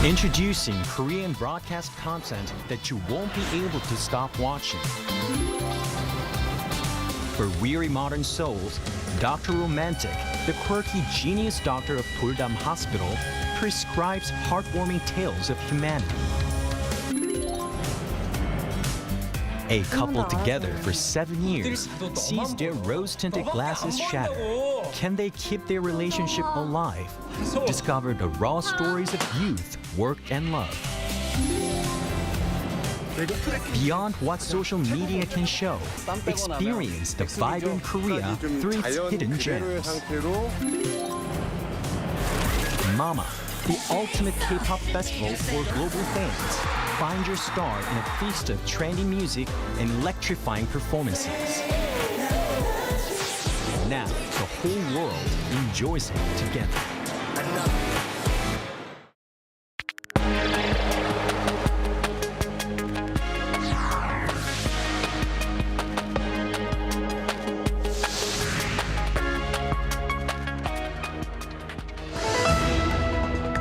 Introducing Korean broadcast content that you won't be able to stop watching. For weary modern souls, Dr. Romantic, the quirky genius doctor of Puldam Hospital, prescribes heartwarming tales of humanity. A couple together for 7 years sees their rose-tinted glasses shatter. Can they keep their relationship alive? Discover the raw stories of youth, work, and love. Beyond what social media can show, experience the vibrant Korea through its hidden gems. Mama, the ultimate K-pop festival for global fans. Find your star in a feast of trendy music and electrifying performances. Now, the whole world enjoys it together.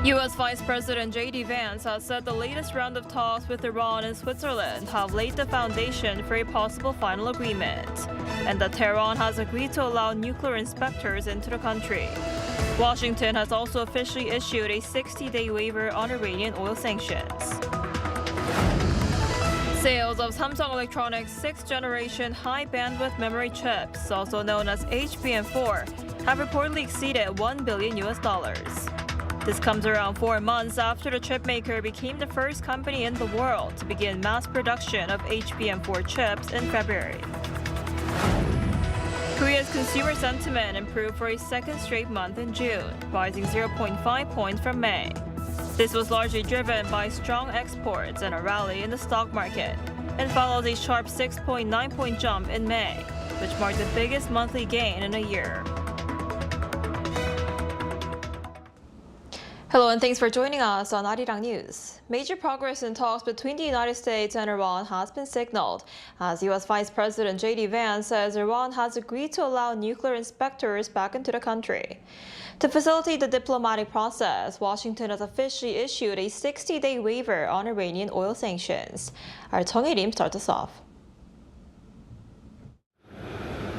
U.S. Vice President J.D. Vance has said the latest round of talks with Iran and Switzerland have laid the foundation for a possible final agreement, and that Tehran has agreed to allow nuclear inspectors into the country. Washington has also officially issued a 60-day waiver on Iranian oil sanctions. Sales of Samsung Electronics' 6th-generation high-bandwidth memory chips, also known as HBM4, have reportedly exceeded $1 billion. This comes around 4 months after the chipmaker became the first company in the world to begin mass production of HBM4 chips in February. Korea's consumer sentiment improved for a second straight month in June, rising 0.5 points from May. This was largely driven by strong exports and a rally in the stock market, and follows a sharp 6.9-point jump in May, which marked the biggest monthly gain in a year. Hello and thanks for joining us on Arirang News. Major progress in talks between the United States and Iran has been signaled, as U.S. Vice President J.D. Vance says Iran has agreed to allow nuclear inspectors back into the country. To facilitate the diplomatic process, Washington has officially issued a 60-day waiver on Iranian oil sanctions. Our Chung Hee-rim starts us off.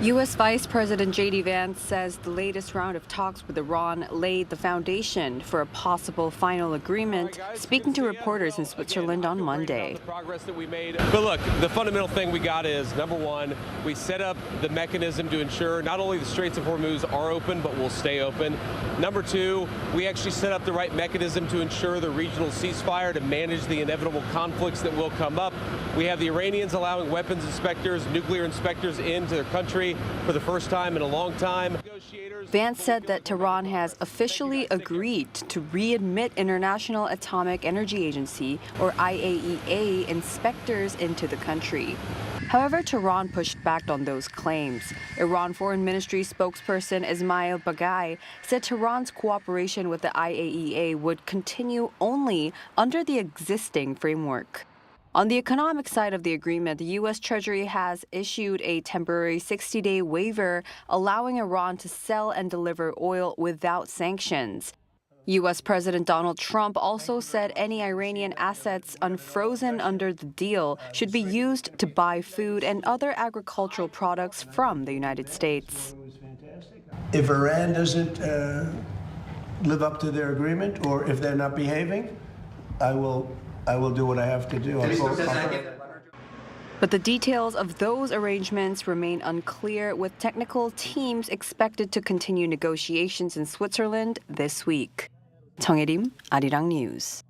U.S. Vice President J.D. Vance says the latest round of talks with Iran laid the foundation for a possible final agreement, speaking to reporters in Switzerland on Monday. But look, the fundamental thing we got is, number one, we set up the mechanism to ensure not only the Straits of Hormuz are open, but will stay open. Number two, we actually set up the right mechanism to ensure the regional ceasefire to manage the inevitable conflicts that will come up. We have the Iranians allowing weapons inspectors, nuclear inspectors into their country for the first time in a long time. Vance said that Tehran has officially agreed to readmit International Atomic Energy Agency, or IAEA, inspectors into the country. However, Tehran pushed back on those claims. Iran Foreign Ministry spokesperson Ismail Baghai said Tehran's cooperation with the IAEA would continue only under the existing framework. On the economic side of the agreement, the U.S. Treasury has issued a temporary 60-day waiver allowing Iran to sell and deliver oil without sanctions. U.S. President Donald Trump also said any Iranian assets unfrozen under the deal should be used to buy food and other agricultural products from the United States. If Iran doesn't live up to their agreement, or if they're not behaving, I will do what I have to do. But the details of those arrangements remain unclear, with technical teams expected to continue negotiations in Switzerland this week. Chung Hee-rim, Arirang News.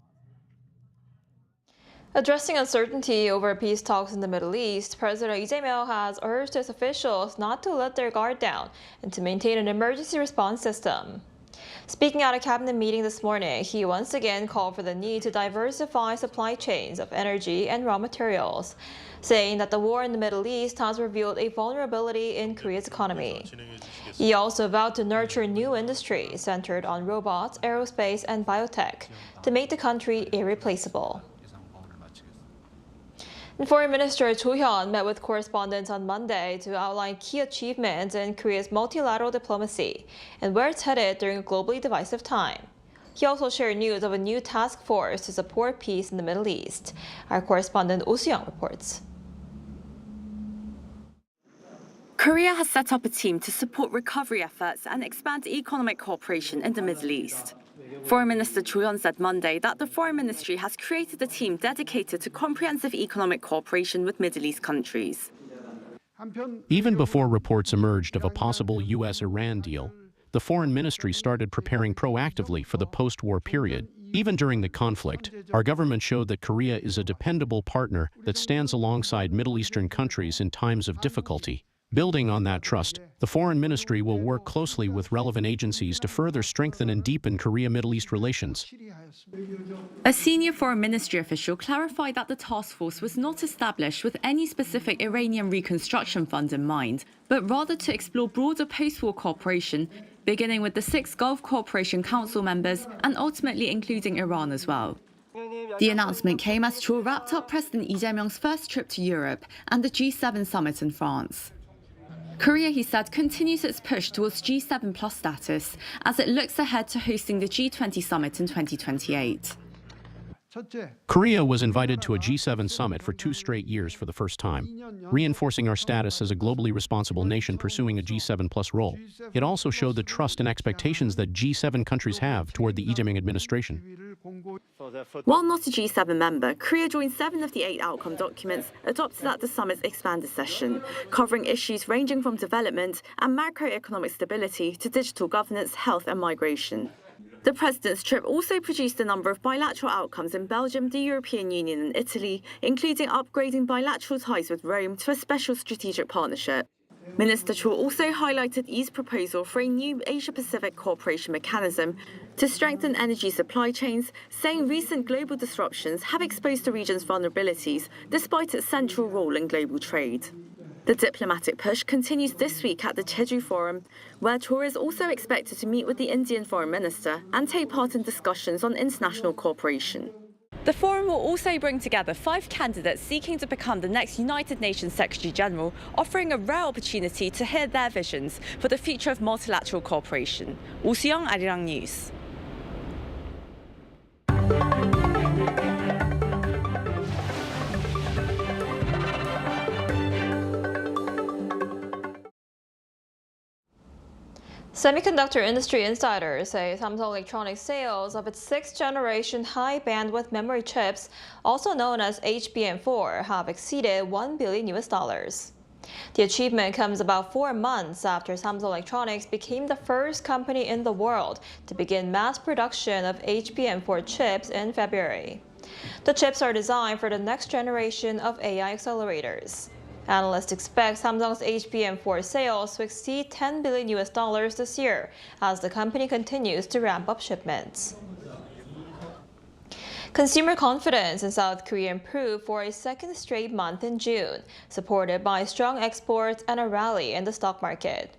Addressing uncertainty over peace talks in the Middle East, President Lee Jae-myung has urged his officials not to let their guard down and to maintain an emergency response system. Speaking at a cabinet meeting this morning, he once again called for the need to diversify supply chains of energy and raw materials, saying that the war in the Middle East has revealed a vulnerability in Korea's economy. He also vowed to nurture new industries centered on robots, aerospace, and biotech to make the country irreplaceable. And Foreign Minister Cho Hyun met with correspondents on Monday to outline key achievements in Korea's multilateral diplomacy and where it's headed during a globally divisive time. He also shared news of a new task force to support peace in the Middle East. Our correspondent Oh Soo-young reports. Korea has set up a team to support recovery efforts and expand economic cooperation in the Middle East. Foreign Minister Cho Hyun said Monday that the Foreign Ministry has created a team dedicated to comprehensive economic cooperation with Middle East countries. Even before reports emerged of a possible U.S. Iran deal, the Foreign Ministry started preparing proactively for the post-war period. Even during the conflict, our government showed that Korea is a dependable partner that stands alongside Middle Eastern countries in times of difficulty. Building on that trust, the Foreign Ministry will work closely with relevant agencies to further strengthen and deepen Korea-Middle East relations. A senior Foreign Ministry official clarified that the task force was not established with any specific Iranian reconstruction fund in mind, but rather to explore broader post-war cooperation, beginning with the 6 Gulf Cooperation Council members and ultimately including Iran as well. The announcement came as Cho wrapped up President Lee Jae-myung's first trip to Europe and the G7 summit in France. Korea, he said, continues its push towards G7+ status as it looks ahead to hosting the G20 summit in 2028. Korea was invited to a G7 summit for 2 straight years for the first time, reinforcing our status as a globally responsible nation pursuing a G7+ role. It also showed the trust and expectations that G7 countries have toward the Lee Jae-myung administration. While not a G7 member, Korea joined 7 of the 8 outcome documents adopted at the summit's expanded session, covering issues ranging from development and macroeconomic stability to digital governance, health and migration. The president's trip also produced a number of bilateral outcomes in Belgium, the European Union and Italy, including upgrading bilateral ties with Rome to a special strategic partnership. Minister Cho also highlighted E's proposal for a new Asia-Pacific cooperation mechanism to strengthen energy supply chains, saying recent global disruptions have exposed the region's vulnerabilities despite its central role in global trade. The diplomatic push continues this week at the Jeju Forum, where Cho is also expected to meet with the Indian Foreign Minister and take part in discussions on international cooperation. The forum will also bring together 5 candidates seeking to become the next United Nations Secretary-General, offering a rare opportunity to hear their visions for the future of multilateral cooperation. Oh Soo-young, Arirang News. Semiconductor industry insiders say Samsung Electronics sales of its 6th-generation high-bandwidth memory chips, also known as HBM4, have exceeded $1 billion. The achievement comes about 4 months after Samsung Electronics became the first company in the world to begin mass production of HBM4 chips in February. The chips are designed for the next generation of AI accelerators. Analysts expect Samsung's HBM4 sales to exceed $10 billion this year as the company continues to ramp up shipments. Consumer confidence in South Korea improved for a 2nd straight month in June, supported by strong exports and a rally in the stock market.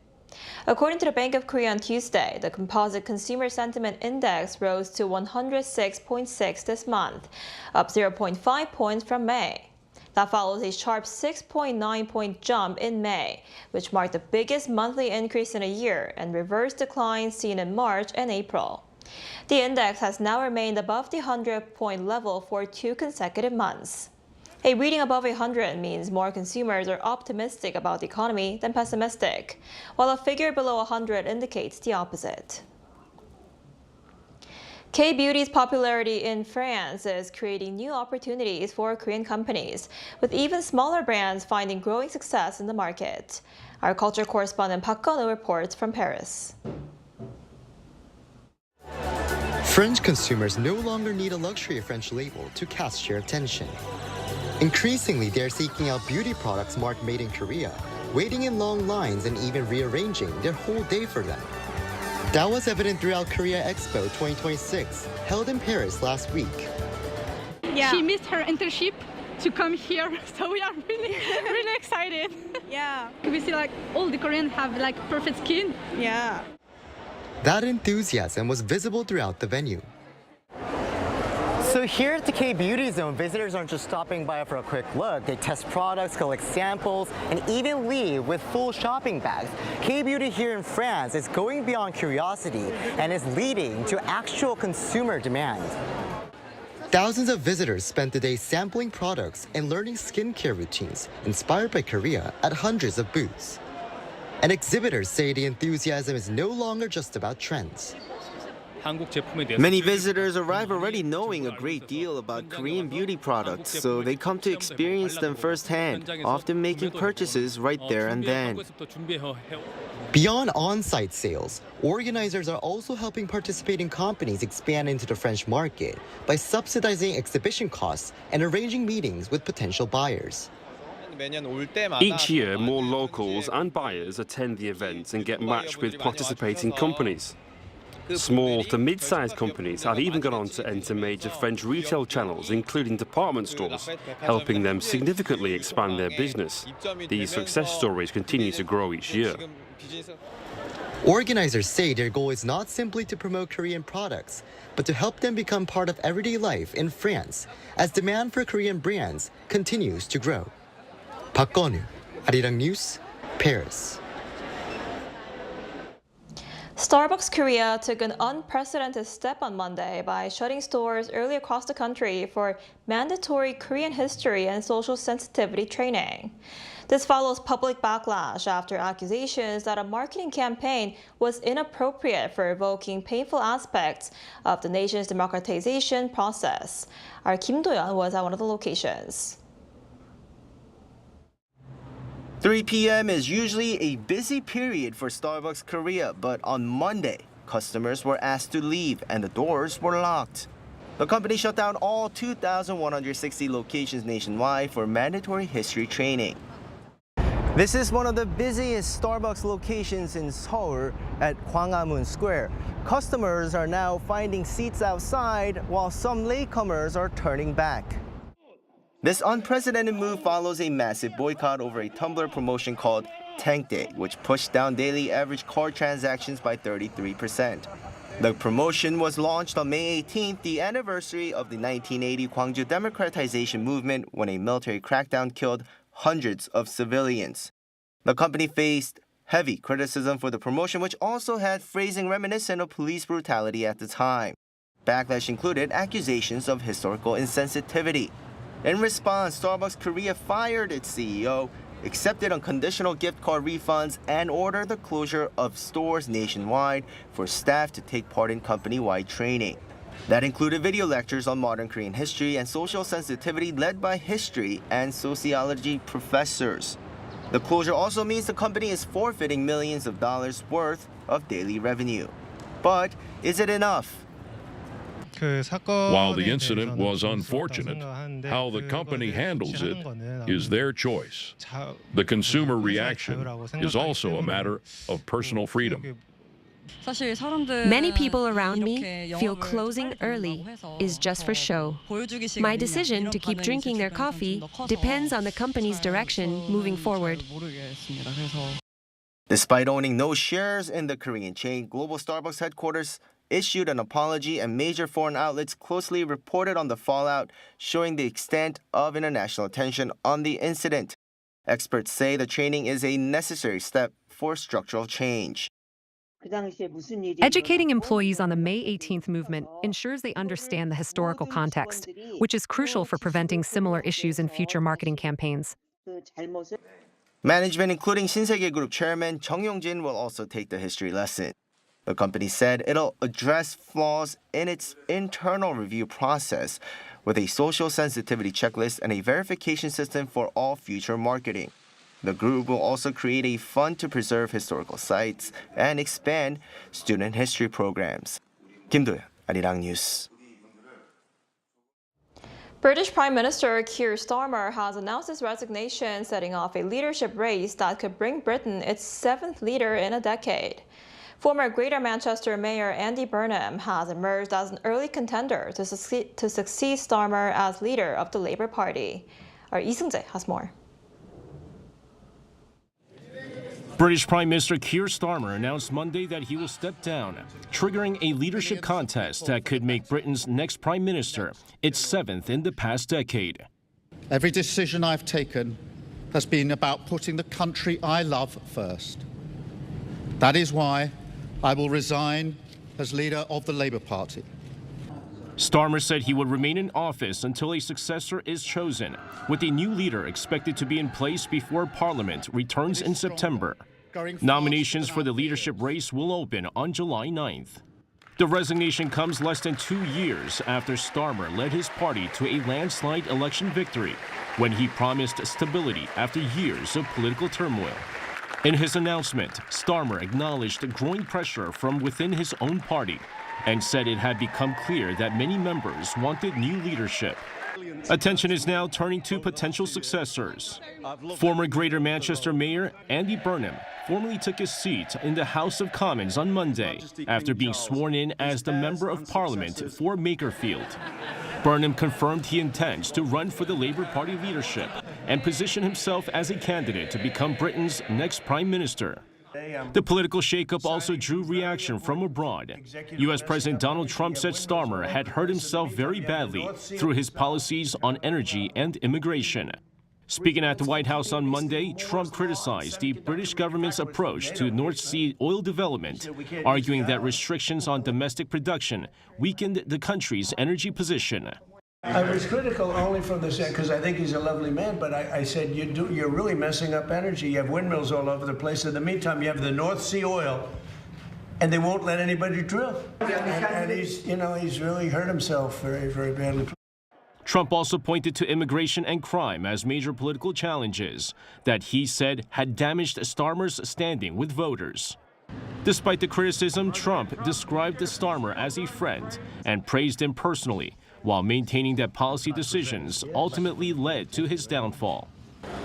According to the Bank of Korea on Tuesday, the composite consumer sentiment index rose to 106.6 this month, up 0.5 points from May. That follows a sharp 6.9-point jump in May, which marked the biggest monthly increase in a year and reversed declines seen in March and April. The index has now remained above the 100-point level for 2 consecutive months. A reading above 100 means more consumers are optimistic about the economy than pessimistic, while a figure below 100 indicates the opposite. K-beauty's popularity in France is creating new opportunities for Korean companies, with even smaller brands finding growing success in the market. Our culture correspondent Park Gun-woo reports from Paris. French consumers no longer need a luxury French label to catch their attention. Increasingly, they're seeking out beauty products marked Made in Korea, waiting in long lines and even rearranging their whole day for them. That was evident throughout Korea Expo 2026, held in Paris last week. Yeah. She missed her internship to come here, so we are really excited. Yeah. We see like all the Koreans have like perfect skin. Yeah. That enthusiasm was visible throughout the venue. So here at the K-Beauty Zone, visitors aren't just stopping by for a quick look. They test products, collect samples, and even leave with full shopping bags. K-Beauty here in France is going beyond curiosity and is leading to actual consumer demand. Thousands of visitors spent the day sampling products and learning skincare routines inspired by Korea at hundreds of booths. And exhibitors say the enthusiasm is no longer just about trends. Many visitors arrive already knowing a great deal about Korean beauty products, so they come to experience them firsthand, often making purchases right there and then. Beyond on-site sales, organizers are also helping participating companies expand into the French market by subsidizing exhibition costs and arranging meetings with potential buyers. Each year, more locals and buyers attend the events and get matched with participating companies. Small to mid-sized companies have even gone on to enter major French retail channels, including department stores, helping them significantly expand their business. These success stories continue to grow each year. Organizers say their goal is not simply to promote Korean products, but to help them become part of everyday life in France as demand for Korean brands continues to grow. Park Gonu, Arirang News, Paris. Starbucks Korea took an unprecedented step on Monday by shutting stores early across the country for mandatory Korean history and social sensitivity training. This follows public backlash after accusations that a marketing campaign was inappropriate for evoking painful aspects of the nation's democratization process. Our Kim Do-yeon was at one of the locations. 3 p.m. is usually a busy period for Starbucks Korea, but on Monday, customers were asked to leave and the doors were locked. The company shut down all 2,160 locations nationwide for mandatory history training. This is one of the busiest Starbucks locations in Seoul at Gwanghwamun Square. Customers are now finding seats outside while some latecomers are turning back. This unprecedented move follows a massive boycott over a Tumblr promotion called Tank Day, which pushed down daily average card transactions by 33%. The promotion was launched on May 18th, the anniversary of the 1980 Gwangju democratization movement when a military crackdown killed hundreds of civilians. The company faced heavy criticism for the promotion, which also had phrasing reminiscent of police brutality at the time. Backlash included accusations of historical insensitivity. In response, Starbucks Korea fired its CEO, accepted unconditional gift card refunds, and ordered the closure of stores nationwide for staff to take part in company-wide training. That included video lectures on modern Korean history and social sensitivity led by history and sociology professors. The closure also means the company is forfeiting millions of dollars worth of daily revenue. But is it enough? While the incident was unfortunate, how the company handles it is their choice. The consumer reaction is also a matter of personal freedom. Many people around me feel closing early is just for show. My decision to keep drinking their coffee depends on the company's direction moving forward. Despite owning no shares in the Korean chain, global Starbucks headquarters issued an apology, and major foreign outlets closely reported on the fallout, showing the extent of international attention on the incident. Experts say the training is a necessary step for structural change. Educating employees on the May 18th movement ensures they understand the historical context, which is crucial for preventing similar issues in future marketing campaigns. Management, including Shinsegae Group chairman Chung Yong-jin, will also take the history lesson. The company said it'll address flaws in its internal review process with a social sensitivity checklist and a verification system for all future marketing. The group will also create a fund to preserve historical sites and expand student history programs. Kim Do-yeon, Arirang News. British Prime Minister Keir Starmer has announced his resignation, setting off a leadership race that could bring Britain its 7th leader in a decade. Former Greater Manchester Mayor Andy Burnham has emerged as an early contender to succeed Starmer as leader of the Labour Party. Our Lee Seung-jae has more. British Prime Minister Keir Starmer announced Monday that he will step down, triggering a leadership contest that could make Britain's next Prime Minister its seventh in the past decade. Every decision I've taken has been about putting the country I love first. That is why I will resign as leader of the Labour Party. Starmer said he would remain in office until a successor is chosen, with a new leader expected to be in place before Parliament returns in September. Nominations for the leadership race will open on July 9th. The resignation comes less than 2 years after Starmer led his party to a landslide election victory, when he promised stability after years of political turmoil. In his announcement, Starmer acknowledged growing pressure from within his own party and said it had become clear that many members wanted new leadership. Attention is now turning to potential successors. Former Greater Manchester Mayor Andy Burnham formally took his seat in the House of Commons on Monday after being sworn in as the Member of Parliament for Makerfield. Burnham confirmed he intends to run for the Labour Party leadership and position himself as a candidate to become Britain's next Prime Minister. The political shakeup also drew reaction from abroad. U.S. President Donald Trump said Starmer had hurt himself very badly through his policies on energy and immigration. Speaking at the White House on Monday, Trump criticized the British government's approach to North Sea oil development, arguing that restrictions on domestic production weakened the country's energy position. I was critical only from the set because I think he's a lovely man, but I said you're really messing up energy. You have windmills all over the place. In the meantime, you have the North Sea oil, and they won't let anybody drill. And he's really hurt himself very, very badly. Trump also pointed to immigration and crime as major political challenges that he said had damaged Starmer's standing with voters. Despite the criticism, Trump described Starmer as a friend and praised him personally, while maintaining that policy decisions ultimately led to his downfall.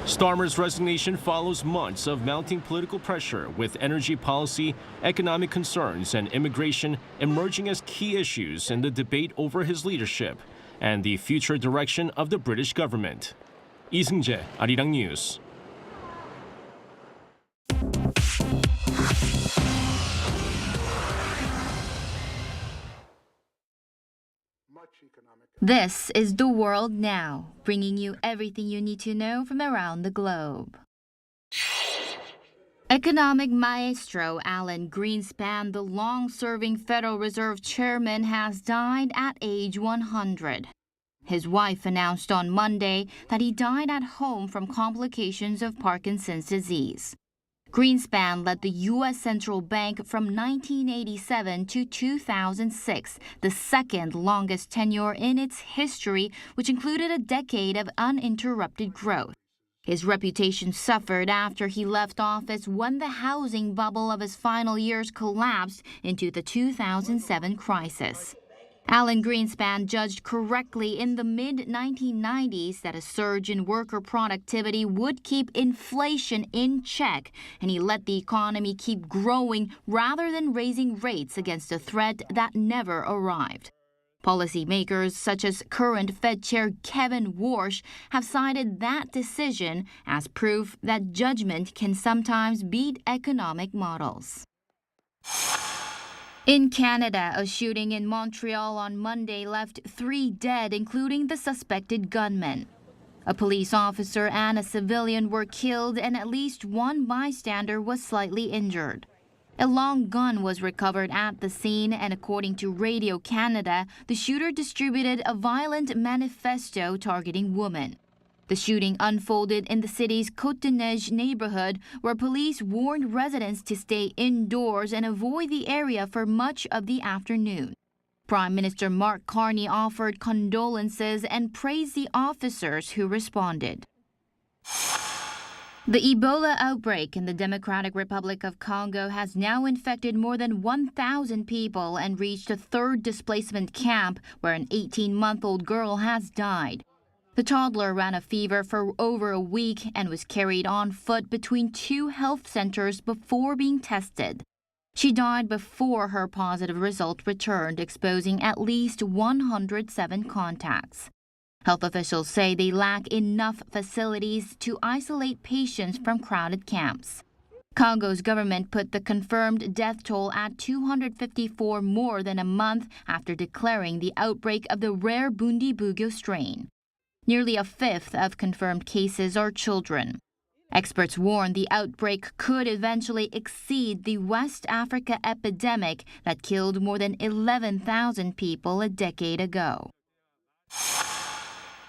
Starmer's resignation follows months of mounting political pressure, with energy policy, economic concerns, and immigration emerging as key issues in the debate over his leadership and the future direction of the British government. 이승재, Arirang News. This is The World Now, bringing you everything you need to know from around the globe. Economic maestro Alan Greenspan, the long-serving Federal Reserve chairman, has died at age 100. His wife announced on Monday that he died at home from complications of Parkinson's disease. Greenspan led the U.S. Central Bank from 1987 to 2006, the second longest tenure in its history, which included a decade of uninterrupted growth. His reputation suffered after he left office when the housing bubble of his final years collapsed into the 2007 crisis. Alan Greenspan judged correctly in the mid-1990s that a surge in worker productivity would keep inflation in check, and he let the economy keep growing rather than raising rates against a threat that never arrived. Policymakers such as current Fed Chair Kevin Warsh have cited that decision as proof that judgment can sometimes beat economic models. In Canada, a shooting in Montreal on Monday left 3 dead, including the suspected gunman. A police officer and a civilian were killed, and at least one bystander was slightly injured. A long gun was recovered at the scene, and according to Radio Canada, the shooter distributed a violent manifesto targeting women. The shooting unfolded in the city's Côte-de-Neige neighborhood, where police warned residents to stay indoors and avoid the area for much of the afternoon. Prime Minister Mark Carney offered condolences and praised the officers who responded. The Ebola outbreak in the Democratic Republic of Congo has now infected more than 1,000 people and reached a third displacement camp where an 18-month-old girl has died. The toddler ran a fever for over a week and was carried on foot between 2 health centers before being tested. She died before her positive result returned, exposing at least 107 contacts. Health officials say they lack enough facilities to isolate patients from crowded camps. Congo's government put the confirmed death toll at 254 more than a month after declaring the outbreak of the rare Bundibugyo strain. Nearly a fifth of confirmed cases are children. Experts warn the outbreak could eventually exceed the West Africa epidemic that killed more than 11,000 people a decade ago.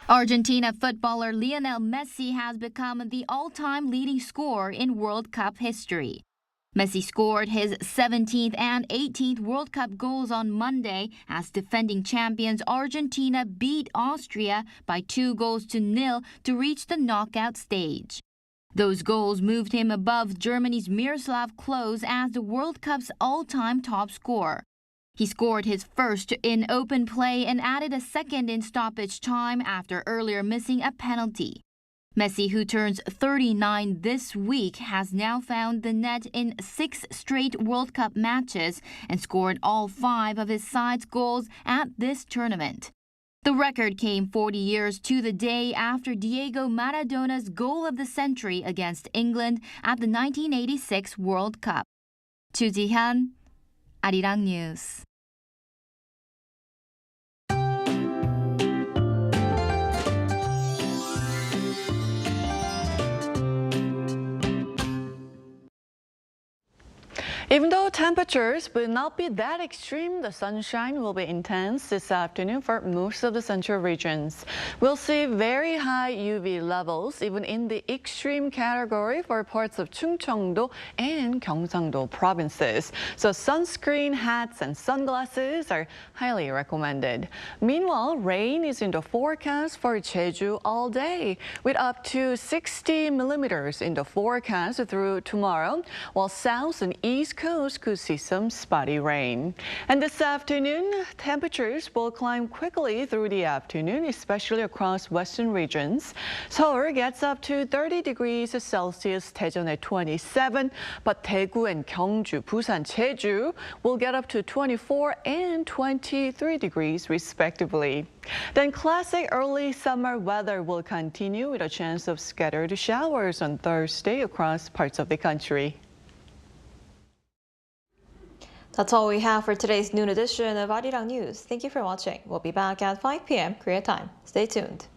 Argentina footballer Lionel Messi has become the all-time leading scorer in World Cup history. Messi scored his 17th and 18th World Cup goals on Monday as defending champions Argentina beat Austria by 2-0 to reach the knockout stage. Those goals moved him above Germany's Miroslav Klose as the World Cup's all-time top scorer. He scored his first in open play and added a second in stoppage time after earlier missing a penalty. Messi, who turns 39 this week, has now found the net in 6 straight World Cup matches and scored all 5 of his side's goals at this tournament. The record came 40 years to the day after Diego Maradona's goal of the century against England at the 1986 World Cup. Chu Ji-hyun, Arirang News. Even though temperatures will not be that extreme, the sunshine will be intense this afternoon for most of the central regions. We'll see very high UV levels, even in the extreme category for parts of Chungcheongdo and Gyeongsangdo provinces. So sunscreen, hats, and sunglasses are highly recommended. Meanwhile, rain is in the forecast for Jeju all day, with up to 60 millimeters in the forecast through tomorrow, while south and east coast could see some spotty rain. And this afternoon, temperatures will climb quickly through the afternoon, especially across western regions. Seoul gets up to 30 degrees Celsius, Daejeon at 27, but Daegu and Gyeongju, Busan, Jeju will get up to 24 and 23 degrees respectively. Then classic early summer weather will continue with a chance of scattered showers on Thursday across parts of the country. That's all we have for today's noon edition of Arirang News. Thank you for watching. We'll be back at 5 p.m. Korea time. Stay tuned.